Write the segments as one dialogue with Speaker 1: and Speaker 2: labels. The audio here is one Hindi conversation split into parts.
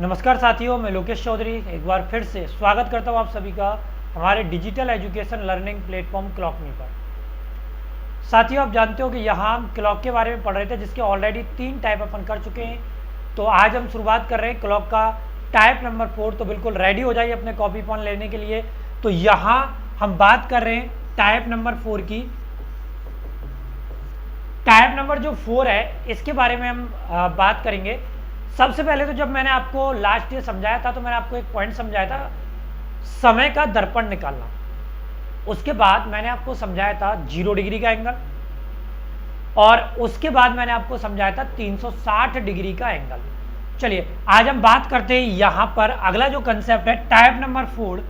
Speaker 1: नमस्कार साथियों, मैं लोकेश चौधरी एक बार फिर से स्वागत करता हूं आप सभी का हमारे डिजिटल एजुकेशन लर्निंग प्लेटफॉर्म क्लॉकमी पर। साथियों, आप जानते हो कि यहाँ हम क्लॉक के बारे में पढ़ रहे थे, जिसके ऑलरेडी 3 टाइप अपन कर चुके हैं। तो आज हम शुरुआत कर रहे हैं क्लॉक का टाइप नंबर 4। तो बिल्कुल रेडी हो जाइए अपने कॉपी पेन लेने के लिए। तो यहाँ हम बात कर रहे हैं टाइप नंबर 4 की। टाइप नंबर जो 4 है, इसके बारे में हम बात करेंगे। सबसे पहले तो जब मैंने आपको लास्ट ईयर समझाया था, तो मैंने आपको एक पॉइंट समझाया था, समय का दर्पण निकालना। उसके बाद मैंने आपको समझाया था 0 डिग्री का एंगल, और उसके बाद मैंने आपको समझाया था 360 डिग्री का एंगल। चलिए आज हम बात करते हैं यहाँ पर अगला जो कंसेप्ट है टाइप नंबर 4।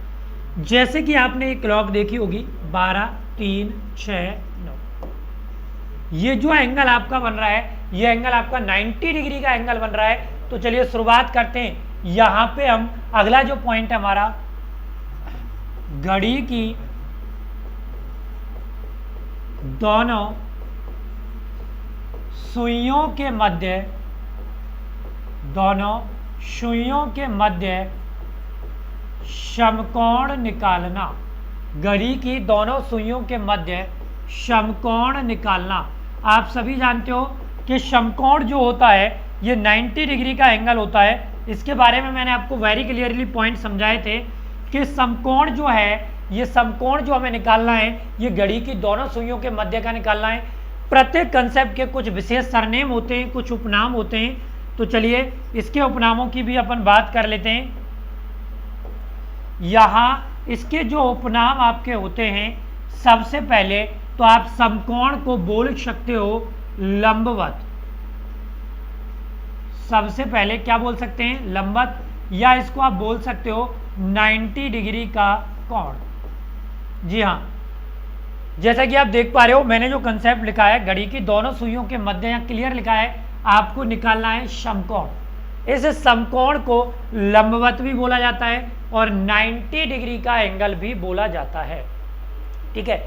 Speaker 1: जैसे कि आपने एक क्लॉक देखी होगी 12, 3, 6, 9। ये जो एंगल आपका बन रहा है, ये एंगल आपका 90 डिग्री का एंगल बन रहा है। तो चलिए शुरुआत करते हैं। यहां पे हम अगला जो पॉइंट है हमारा, घड़ी की दोनों सुइयों के मध्य, दोनों सुइयों के मध्य समकोण निकालना। घड़ी की दोनों सुइयों के मध्य समकोण निकालना। आप सभी जानते हो कि समकोण जो होता है ये 90 डिग्री का एंगल होता है। इसके बारे में मैंने आपको वेरी क्लियरली पॉइंट समझाए थे कि समकोण जो है, ये समकोण जो हमें निकालना है, ये घड़ी की दोनों सुइयों के मध्य का निकालना है। प्रत्येक कंसेप्ट के कुछ विशेष सरनेम होते हैं, कुछ उपनाम होते हैं। तो चलिए इसके उपनामों की भी अपन बात कर लेते हैं। यहाँ इसके जो उपनाम आपके होते हैं, सबसे पहले तो आप समकोण को बोल सकते हो लंबवत। सबसे पहले क्या बोल सकते हैं? लंबवत, या इसको आप बोल सकते हो 90 डिग्री का कोण। जी हाँ, जैसा कि आप देख पा रहे हो, मैंने जो कंसेप्ट लिखा है घड़ी की दोनों सुइयों के मध्य, यहाँ क्लियर लिखा है आपको निकालना है समकोण। इस समकोण को लंबवत भी बोला जाता है और 90 डिग्री का एंगल भी बोला जाता है। ठीक है,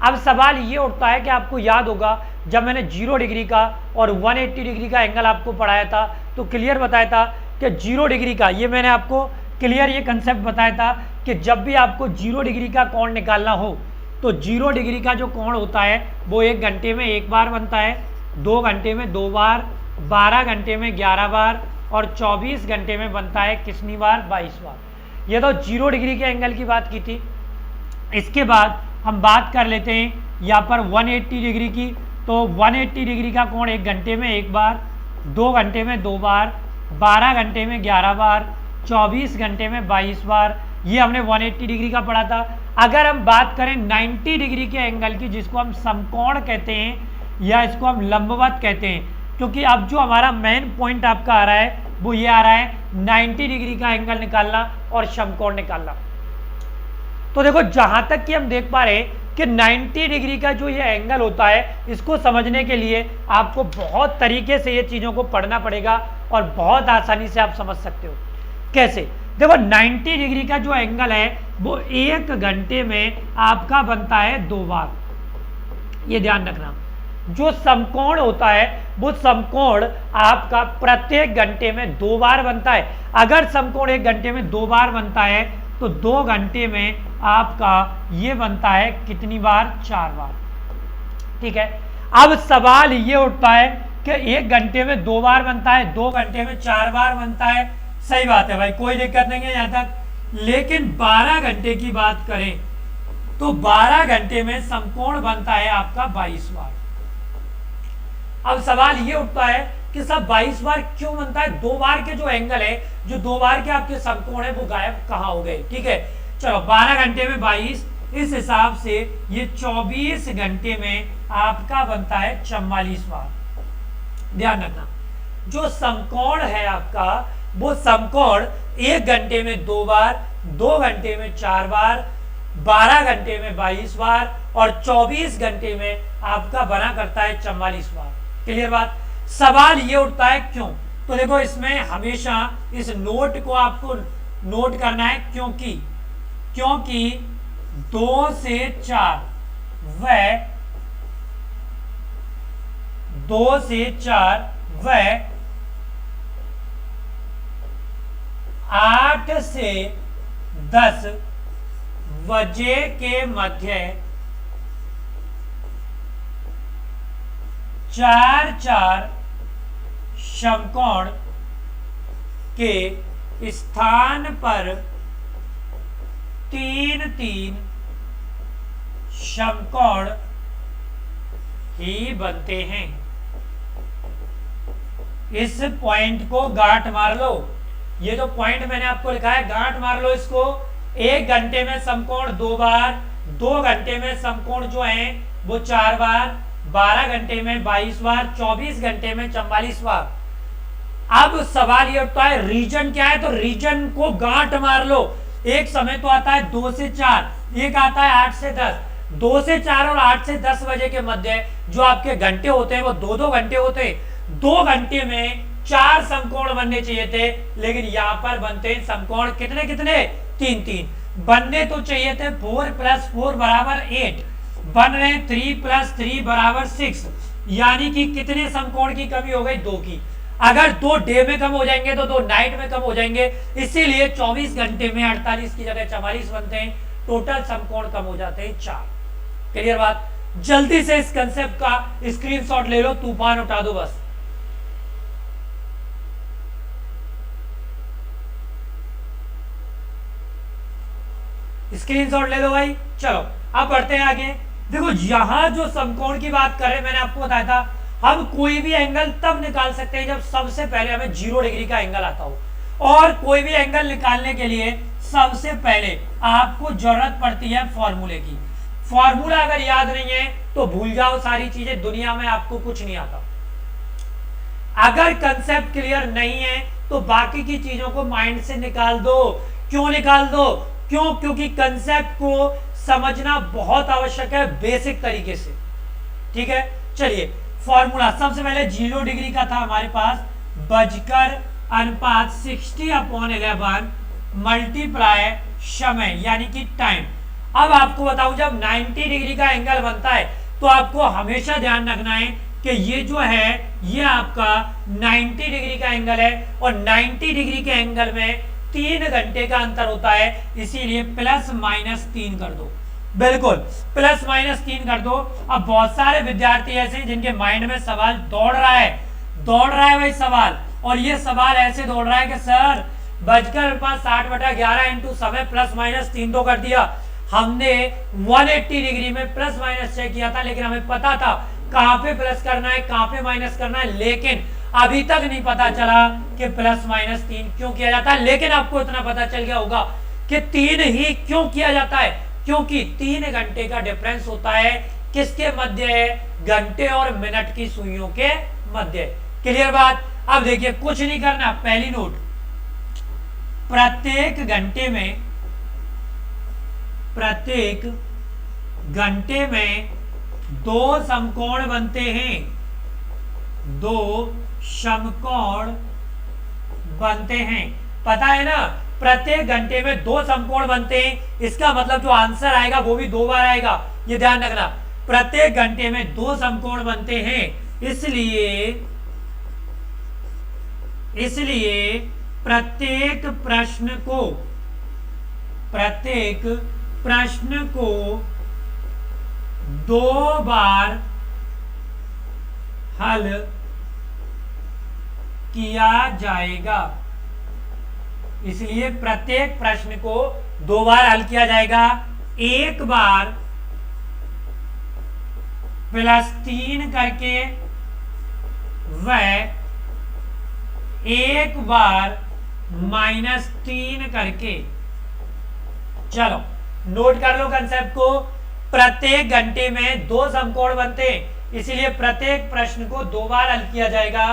Speaker 1: अब सवाल ये उठता है कि आपको याद होगा जब मैंने 0 डिग्री का और 180 डिग्री का एंगल आपको पढ़ाया था, तो क्लियर बताया था कि 0 डिग्री का, ये मैंने आपको क्लियर ये कंसेप्ट बताया था कि जब भी आपको 0 डिग्री का कोण निकालना हो, तो 0 डिग्री का जो कोण होता है वो 1 घंटे में 1 बार बनता है, 2 घंटे में 2 बार, 12 घंटे में 11 बार, और 24 घंटे में बनता है कितनी बार? 22 बार। ये तो 0 डिग्री के एंगल की बात की थी। इसके बाद हम बात कर लेते हैं यहाँ पर 180 डिग्री की। तो 180 डिग्री का कोण 1 घंटे में 1 बार, 2 घंटे में 2 बार, 12 घंटे में 11 बार, 24 घंटे में 22 बार। ये हमने 180 डिग्री का पढ़ा था। अगर हम बात करें 90 डिग्री के एंगल की, जिसको हम समकोण कहते हैं या इसको हम लंबवत कहते हैं, क्योंकि अब जो हमारा मेन पॉइंट आपका आ रहा है वो ये आ रहा है 90 डिग्री का एंगल निकालना और समकोण निकालना। तो देखो, जहां तक कि हम देख पा रहे हैं कि 90 डिग्री का जो ये एंगल होता है, इसको समझने के लिए आपको बहुत तरीके से ये चीज़ों को पढ़ना पड़ेगा और बहुत आसानी से आप समझ सकते हो। कैसे? देखो, 90 डिग्री का जो एंगल है वो 1 घंटे में आपका बनता है 2 बार। ये ध्यान रखना। जो समकोण होता है वो समकोण आपका प्रत्येक घंटे में 2 बार बनता है। अगर समकोण 1 घंटे में 2 बार बनता है, तो 2 घंटे में आपका ये बनता है कितनी बार? 4 बार। ठीक है, अब सवाल ये उठता है कि 1 घंटे में 2 बार बनता है, 2 घंटे में 4 बार बनता है। सही बात है भाई, कोई दिक्कत नहीं है यहां तक। लेकिन 12 घंटे की बात करें तो 12 घंटे में समकोण बनता है आपका 22 बार। अब सवाल ये उठता है कि सब 22 बार क्यों बनता है? 2 बार के जो एंगल है, जो 2 बार के आपके समकोण है, वो गायब कहाँ हो गए? ठीक है, चलो 12 घंटे में 22, इस हिसाब से ये 24 घंटे में आपका बनता है 44 बार। ध्यान रखना, जो समकोण है आपका, वो समकोण 1 घंटे में 2 बार, 2 घंटे में 4 बार, 12 घंटे में 22 बार और 24 घंटे में आपका बना करता है 44 बार। क्लियर बात? सवाल ये उठता है क्यों? तो देखो, इसमें हमेशा इस नोट को आपको नोट करना है, क्योंकि 2 से 4 वह 2 से 4 वह 8 से 10 बजे के मध्य 4 समकोण के स्थान पर 3 समकोण ही बनते हैं। इस पॉइंट को गांठ मार लो। ये जो पॉइंट मैंने आपको लिखा है गांठ मार लो इसको। 1 घंटे में समकोण 2 बार, 2 घंटे में समकोण जो है वो 4 बार, 12 घंटे में 22 बार, 24 घंटे में 44 बार। अब सवाल ये उठता है रीजन क्या है, तो रीजन को गांठ मार लो। एक समय तो आता है 2 से 4, एक आता है 8 से 10। 2 से 4 और 8 से 10 बजे के मध्य जो आपके घंटे होते हैं वो 2-2 घंटे होते हैं। 2 घंटे में 4 समकोण बनने चाहिए थे, लेकिन यहां पर बनते हैं समकोण कितने कितने, 3 बनने तो चाहिए थे। 4 + 4 बराबर 8, बन रहे 3 + 3 बराबर 6, यानी कि कितने समकोण की कमी हो गई, 2 की। अगर 2 डे में कम हो जाएंगे तो 2 नाइट में कम हो जाएंगे, इसीलिए 24 घंटे में 48 की जगह 44 बनते हैं। टोटल समकोण कम हो जाते हैं 4। क्लियर बात। जल्दी से इस कंसेप्ट का स्क्रीनशॉट ले लो, तूफान उठा दो बस। स्क्रीनशॉट ले लो भाई। चलो अब बढ़ते हैं आगे। देखो यहां जो समकोण की बात कर रहे हैं, मैंने आपको बताया था हम कोई भी एंगल तब निकाल सकते हैं जब सबसे पहले हमें 0 डिग्री का एंगल आता हो। और कोई भी एंगल निकालने के लिए सबसे पहले आपको जरूरत पड़ती है फॉर्मूले की। फॉर्मूला अगर याद नहीं है तो भूल जाओ सारी चीजें, दुनिया में आपको कुछ नहीं आता। अगर कंसेप्ट क्लियर नहीं है तो बाकी की चीजों को माइंड से निकाल दो। क्यों निकाल दो? क्यों? क्योंकि कंसेप्ट को समझना बहुत आवश्यक है बेसिक तरीके से। ठीक है, चलिए फॉर्मूला सबसे पहले 0 डिग्री का था हमारे पास, बजकर अनुपात 60/11 मल्टीप्लाई समय यानी कि टाइम। अब आपको बताऊं जब 90 डिग्री का एंगल बनता है तो आपको हमेशा ध्यान रखना है कि ये जो है ये आपका 90 डिग्री का एंगल है और 90 डिग्री के एंगल में 3 घंटे का अंतर होता है, इसीलिए ±3 कर दो। बिल्कुल ±3 कर दो। अब बहुत सारे विद्यार्थी ऐसे हैं जिनके माइंड में सवाल दौड़ रहा है भाई सवाल, और ये सवाल ऐसे दौड़ रहा है कि सर बजकर 60/11 इंटू समय ±3 तो कर दिया हमने, 180 डिग्री में ± चेक किया था, लेकिन हमें पता था कहां पे प्लस करना है कहां पे माइनस करना है, लेकिन अभी तक नहीं पता चला कि ±3 क्यों किया जाता है। लेकिन आपको इतना पता चल गया होगा कि 3 ही क्यों किया जाता है, क्योंकि 3 घंटे का डिफरेंस होता है किसके मध्य है, घंटे और मिनट की सुइयों के मध्य। क्लियर बात। अब देखिए कुछ नहीं करना, पहली नोट, प्रत्येक घंटे में 2 समकोण बनते हैं, 2 समकोण बनते हैं। पता है ना, प्रत्येक घंटे में 2 समकोण बनते हैं, इसका मतलब जो आंसर आएगा वो भी 2 बार आएगा, ये ध्यान रखना। प्रत्येक घंटे में 2 समकोण बनते हैं, इसलिए प्रत्येक प्रश्न को 2 बार हल किया जाएगा। इसलिए प्रत्येक प्रश्न को 2 बार हल किया जाएगा। एक बार +3 करके व एक बार -3 करके। चलो नोट कर लो कंसेप्ट को। प्रत्येक घंटे में 2 समकोण बनते हैं, इसलिए प्रत्येक प्रश्न को 2 बार हल किया जाएगा।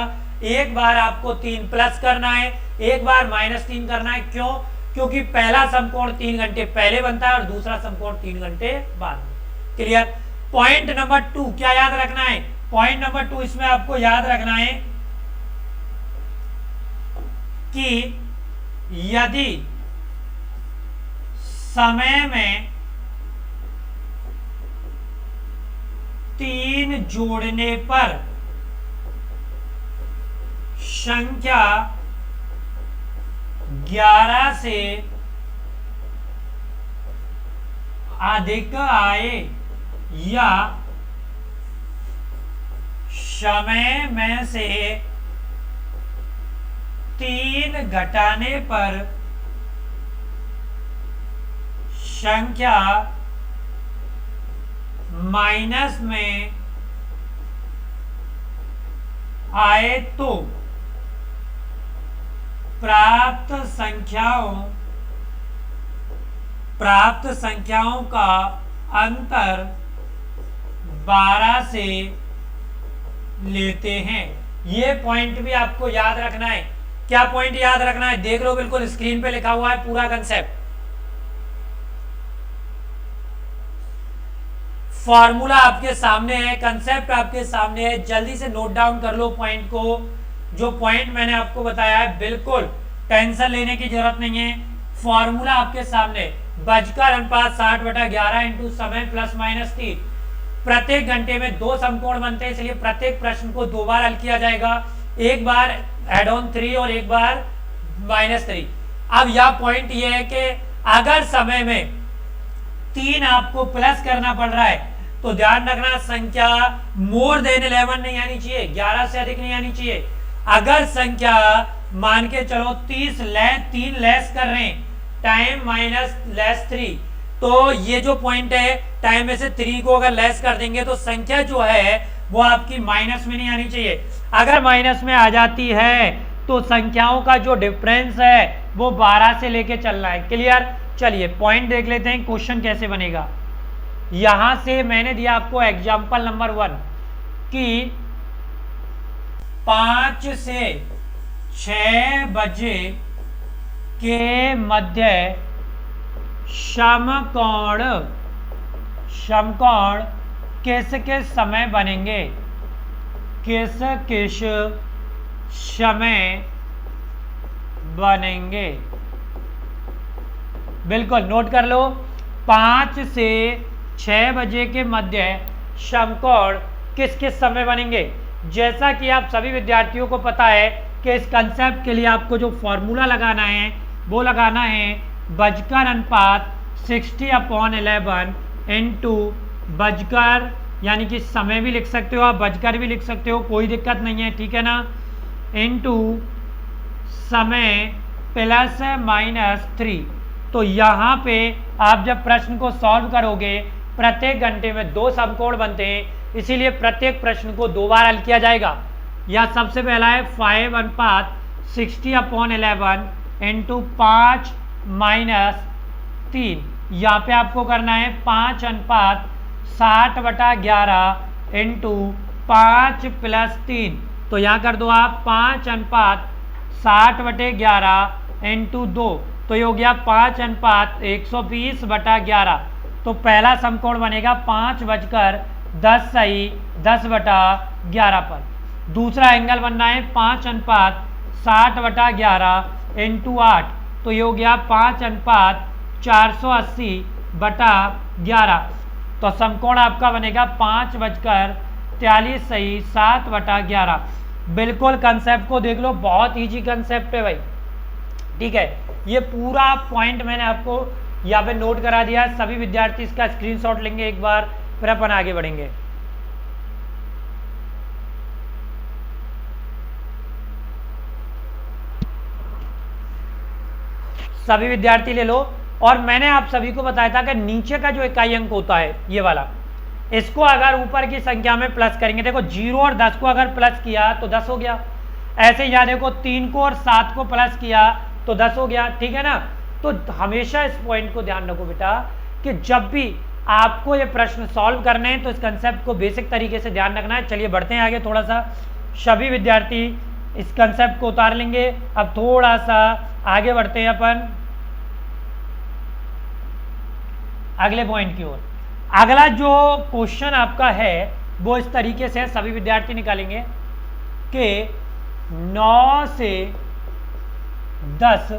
Speaker 1: एक बार आपको 3 प्लस करना है, एक बार -3 करना है। क्यों? क्योंकि पहला समकोण 3 घंटे पहले बनता है और दूसरा समकोण 3 घंटे बाद में। क्लियर। पॉइंट नंबर 2 क्या याद रखना है? पॉइंट नंबर 2 इसमें आपको याद रखना है कि यदि समय में 3 जोड़ने पर संख्या 11 से अधिक आए या समय में से 3 घटाने पर संख्या माइनस में आए तो प्राप्त संख्याओं का अंतर 12 से लेते हैं। ये पॉइंट भी आपको याद रखना है। क्या पॉइंट याद रखना है? देख लो, बिल्कुल स्क्रीन पे लिखा हुआ है पूरा कंसेप्ट। फॉर्मूला आपके सामने है, कंसेप्ट आपके सामने है, जल्दी से नोट डाउन कर लो पॉइंट को। जो पॉइंट मैंने आपको बताया है, बिल्कुल टेंशन लेने की जरूरत नहीं है। फॉर्मूला आपके सामने, बजकर अनुपात 60/11 इंटू समय प्लस माइनस 3। प्रत्येक घंटे में 2 समकोण बनते हैं, इसलिए प्रत्येक प्रश्न को 2 बार हल किया जाएगा, एक बार एड ऑन 3 और एक बार -3। अब यह पॉइंट ये है कि अगर समय में 3 आपको प्लस करना पड़ रहा है तो ध्यान रखना संख्या मोर देन 11 नहीं आनी चाहिए, 11 से अधिक नहीं आनी चाहिए। अगर संख्या मान के चलो 3 लेस कर रहे हैं, टाइम माइनस लेस 3, तो ये जो पॉइंट है टाइम में से 3 को अगर लेस कर देंगे तो संख्या जो है वो आपकी माइनस में नहीं आनी चाहिए। अगर माइनस में आ जाती है तो संख्याओं का जो डिफरेंस है वो 12 से लेके चलना है। क्लियर? चलिए पॉइंट देख लेते हैं, क्वेश्चन कैसे बनेगा। यहां से मैंने दिया आपको एग्जाम्पल नंबर 1 कि 5 से 6 बजे के मध्य समकोण किस किस समय बनेंगे, किस किस समय बनेंगे। बिल्कुल नोट कर लो, 5 से 6 बजे के मध्य समकोण किस किस समय बनेंगे। जैसा कि आप सभी विद्यार्थियों को पता है कि इस कंसेप्ट के लिए आपको जो फॉर्मूला लगाना है वो लगाना है बजकर अनुपात 60/11 इंटू बजकर, यानी कि समय भी लिख सकते हो आप, बजकर भी लिख सकते हो, कोई दिक्कत नहीं है, ठीक है ना, इंटू समय प्लस -3। तो यहाँ पे आप जब प्रश्न को सॉल्व करोगे, प्रत्येक घंटे में 2 समकोण बनते हैं, इसीलिए प्रत्येक प्रश्न को 2 बार हल किया जाएगा। या सबसे पहला है 5/60/11 इंटू 5 - 3। यहाँ पे आपको करना है 5/60/11 इंटू 5 + 3। तो यहाँ कर दो आप 5/60/11 इंटू 2, तो ये हो गया 5/120/11। तो पहला समकोण बनेगा 5:10 पर। दूसरा एंगल बनना है 5/60/11 इंटू 8, तो ये हो गया 5/480/11। तो समकोण आपका बनेगा 5:43 7/11। बिल्कुल कंसेप्ट को देख लो, बहुत इजी कंसेप्ट है भाई, ठीक है। ये पूरा पॉइंट मैंने आपको यहाँ पे नोट करा दिया है। सभी विद्यार्थी इसका स्क्रीनशॉट लेंगे एक बार, फिर अपन आगे बढ़ेंगे। सभी विद्यार्थी ले लो। और मैंने आप सभी को बताया था कि नीचे का जो इकाई अंक होता है ये वाला, इसको अगर ऊपर की संख्या में प्लस करेंगे, देखो 0 और 10 को अगर प्लस किया तो 10 हो गया। ऐसे यहाँ देखो 3 को और 7 को प्लस किया तो 10 हो गया, ठीक है ना। तो हमेशा इस पॉइंट को ध्यान रखो बेटा कि जब भी आपको ये प्रश्न सॉल्व करने हैं तो इस कंसेप्ट को बेसिक तरीके से ध्यान रखना है। चलिए बढ़ते हैं आगे थोड़ा सा। सभी विद्यार्थी इस कंसेप्ट को उतार लेंगे। अब थोड़ा सा आगे बढ़ते हैं अपन अगले पॉइंट की ओर। अगला जो क्वेश्चन आपका है वो इस तरीके से सभी विद्यार्थी निकालेंगे कि 9 से 10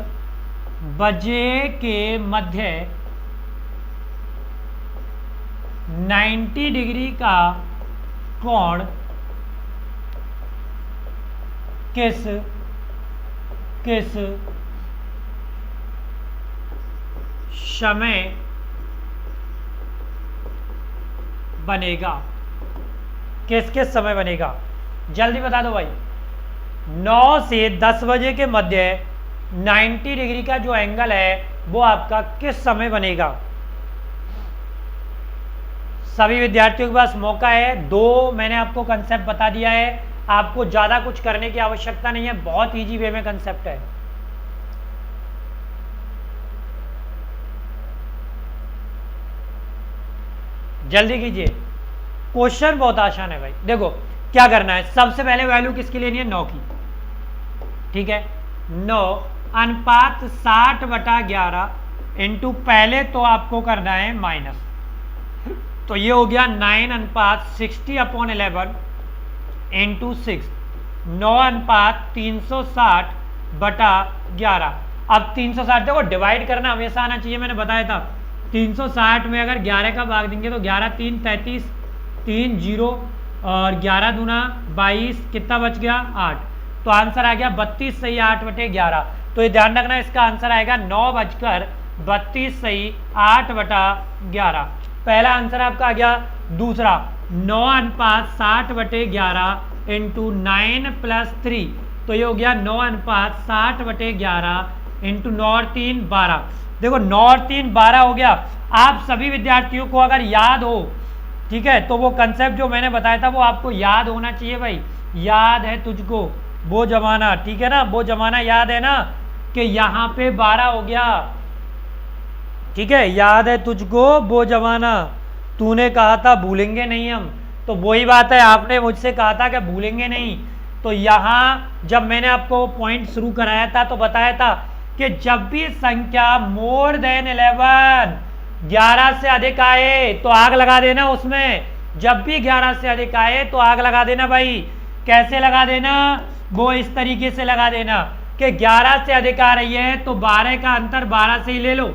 Speaker 1: बजे के मध्य 90 डिग्री का कोण किस समय बनेगा। किस किस समय बनेगा, जल्दी बता दो भाई। 9 से 10 बजे के मध्य 90 डिग्री का जो एंगल है वो आपका किस समय बनेगा। सभी विद्यार्थियों के पास मौका है। दो मैंने आपको कंसेप्ट बता दिया है, आपको ज़्यादा कुछ करने की आवश्यकता नहीं है, बहुत इजी वे में कंसेप्ट है। जल्दी कीजिए, क्वेश्चन बहुत आसान है भाई। देखो क्या करना है, सबसे पहले वैल्यू किसकी लेनी है, 9 की, ठीक है। 9 अनुपात 60/11 इंटू, पहले तो आपको करना है माइनस, तो ये हो गया 9 अनुपात 60/11 इंटू 6, 9 अनुपात 360/11। अब 360 देखो डिवाइड करना हमेशा आना चाहिए, मैंने बताया था। 360 में अगर 11 का भाग देंगे तो 11 3 33, 3 0 और 11 दूना 22, कितना बच गया 8, तो आंसर आ गया 32 सही 8/11। तो ये ध्यान रखना, इसका आंसर आएगा 9:32 सही 8/11। पहला आंसर आपका आ गया। दूसरा 9 अनुपात 60/11 इंटू 9 + 3, तो ये हो गया 9 अनुपात 60/11 इंटू 9 और 3 12। देखो 9 और 3 12 हो गया। आप सभी विद्यार्थियों को अगर याद हो, ठीक है, तो वो कंसेप्ट जो मैंने बताया था वो आपको याद होना चाहिए भाई। याद है तुझको वो जमाना, ठीक है ना, वो जमाना याद है ना, कि यहाँ पे 12 हो गया, ठीक है। याद है तुझको वो जमाना, तूने कहा था भूलेंगे नहीं हम, तो वही बात है, आपने मुझसे कहा था कि भूलेंगे नहीं। तो यहाँ जब मैंने आपको पॉइंट शुरू कराया था तो बताया था कि जब भी संख्या मोर देन 11 से अधिक आए तो आग लगा देना उसमें। जब भी 11 से अधिक आए तो आग लगा देना भाई। कैसे लगा देना, वो इस तरीके से लगा देना कि 11 से अधिक आ रही है तो 12 का अंतर 12 से ही ले लो,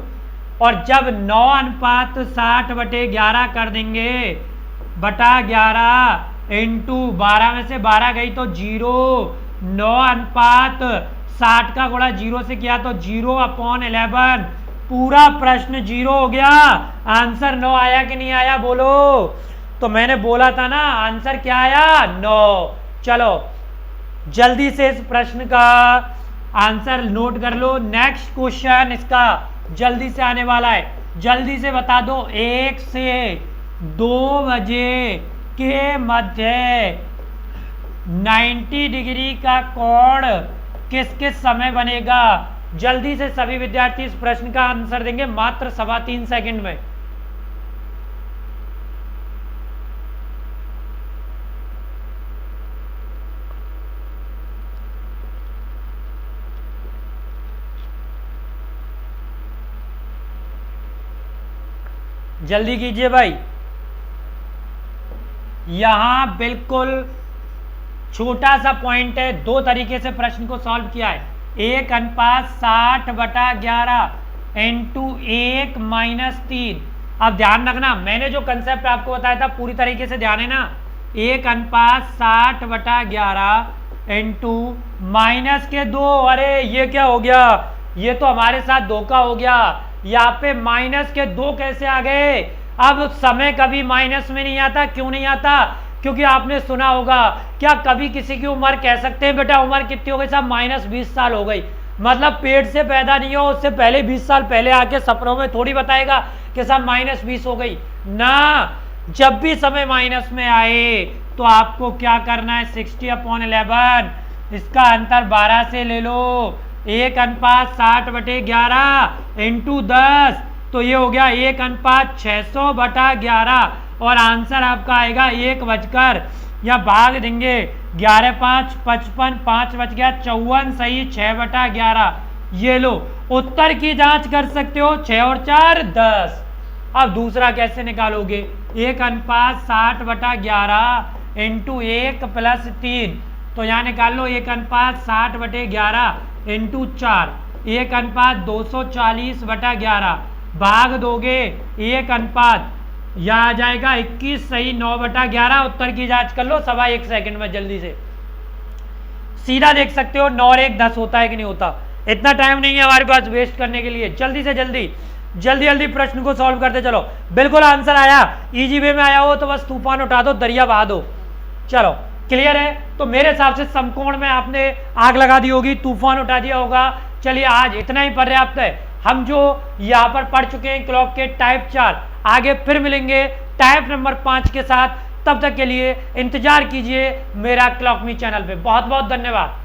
Speaker 1: और जब 9 अनुपात 60/11 कर देंगे बटा 11 इंटू 12 में से 12 गई तो 0, 9 अनुपात 60 का गुणा 0 से किया तो 0/11, पूरा प्रश्न 0 हो गया। आंसर 9 आया कि नहीं आया बोलो। तो मैंने बोला था ना आंसर क्या आया, 9। चलो जल्दी से इस प्रश्न का आंसर नोट कर लो। नेक्स्ट क्वेश्चन इसका जल्दी से आने वाला है, जल्दी से बता दो। 1 से 2 बजे के मध्य 90 डिग्री का कोण किस किस समय बनेगा। जल्दी से सभी विद्यार्थी इस प्रश्न का आंसर देंगे मात्र 3.25 सेकंड में। जल्दी कीजिए भाई। यहां बिल्कुल छोटा सा पॉइंट है, दो तरीके से प्रश्न को सॉल्व किया है। 1 अनुपात 60/11 इंटू 1 - 3। अब ध्यान रखना, मैंने जो कंसेप्ट आपको बताया था पूरी तरीके से ध्यान है ना। 1 अनुपात 60/11 इंटू -2। अरे ये क्या हो गया, ये तो हमारे साथ धोखा हो गया। यहाँ पे -2 कैसे आ गए। अब समय कभी माइनस में नहीं आता, क्यों नहीं आता, क्योंकि आपने सुना होगा, क्या कभी किसी की उम्र कह सकते हैं बेटा उम्र कितनी हो गई साहब, -20 साल हो गई। मतलब पेट से पैदा नहीं हो उससे पहले 20 साल पहले आके सपनों में थोड़ी बताएगा कि साहब -20 हो गई ना। जब भी समय माइनस में आए तो आपको क्या करना है, 60/11, इसका अंतर 12 से ले लो। 1 अनुपात 60/11 इंटू 10, तो ये हो गया 1 अनुपात 600/11, और आंसर आपका आएगा 1 बजकर, या भाग देंगे 11 5 55, 5 बच गया 54 सही 6/11। ये लो उत्तर की जांच कर सकते हो, 6 और 4 10। अब दूसरा कैसे निकालोगे, 1 अनुपात 60/11 इंटू 1 + 3, तो यहाँ निकाल लो 1 अनुपात 60/11 इंटू 4, 1 अनुपात 240/11, भाग दोगे 1 अनुपात, यह आ जाएगा 21 सही 9/11। उत्तर की जांच कर लो 1.25 सेकंड में, जल्दी से सीधा देख सकते हो 9 और 1 10 होता है कि नहीं होता। इतना टाइम नहीं है हमारे पास वेस्ट करने के लिए, जल्दी से जल्दी जल्दी जल्दी प्रश्न को सॉल्व करते चलो। बिल्कुल आंसर आया, इजी वे में आया हो तो बस तूफान उठा दो, दरिया बहा दो। चलो क्लियर है। तो मेरे हिसाब से समकोण में आपने आग लगा दी होगी, तूफान उठा दिया होगा। चलिए आज इतना ही पर्याप्त है। हम जो यहाँ पर पढ़ चुके हैं क्लॉक के टाइप 4, आगे फिर मिलेंगे टाइप नंबर 5 के साथ। तब तक के लिए इंतजार कीजिए मेरा क्लॉक मी चैनल पे। बहुत बहुत धन्यवाद।